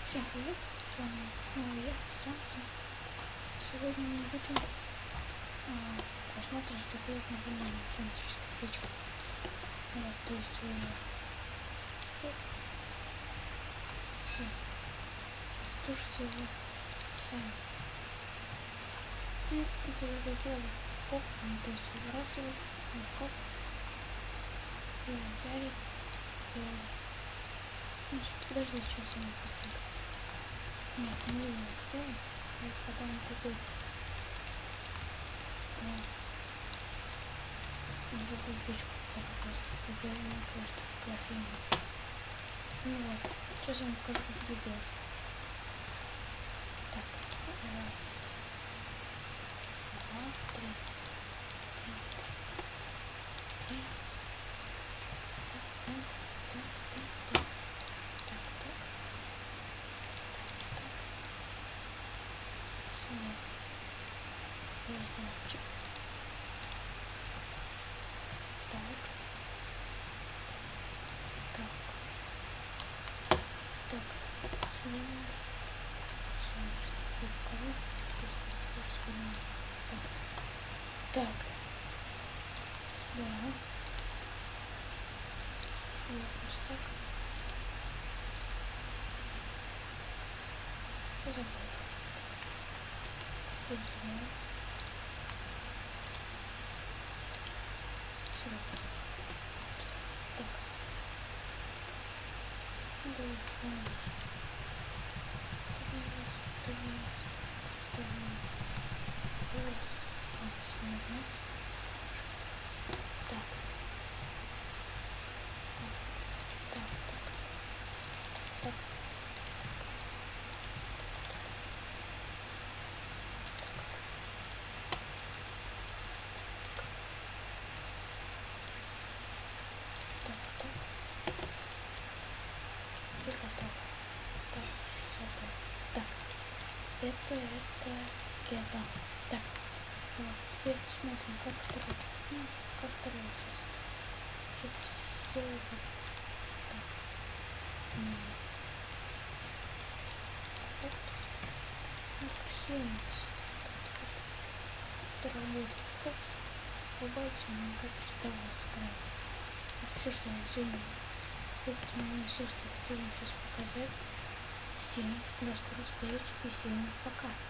Всем привет, с вами снова я, Солнце. Сегодня мы будем рассматривать такую нормальную фантастическую птичку. Вот, то есть слушайте его сами. И это я делаю хоп, то есть выбрасываю, хоп, и взяли, делали. Ну, подожди, сейчас я не посмотрю. Нет, не буду это делать. Я потом куплю другую печку, покажу просто сделанную просто картину. Ну вот, сейчас я вам покажу, как это делать. Так, раз, два, три, три. Значок. Так. Снимем. Так. Да. Вот так. И забыл. Изменяем. Сюда просто. Так. Да, это. Так, вот, теперь смотрим, как второй. Ну, как второй сейчас. Чтобы сделать как так. Вот. Ну, красиво. Это работает. Как улыбается, но как всегда у вас справится. Это все, что я сегодня. Это у меня все, что я хотела вам сейчас показать. Всем до скорых встреч и всем пока.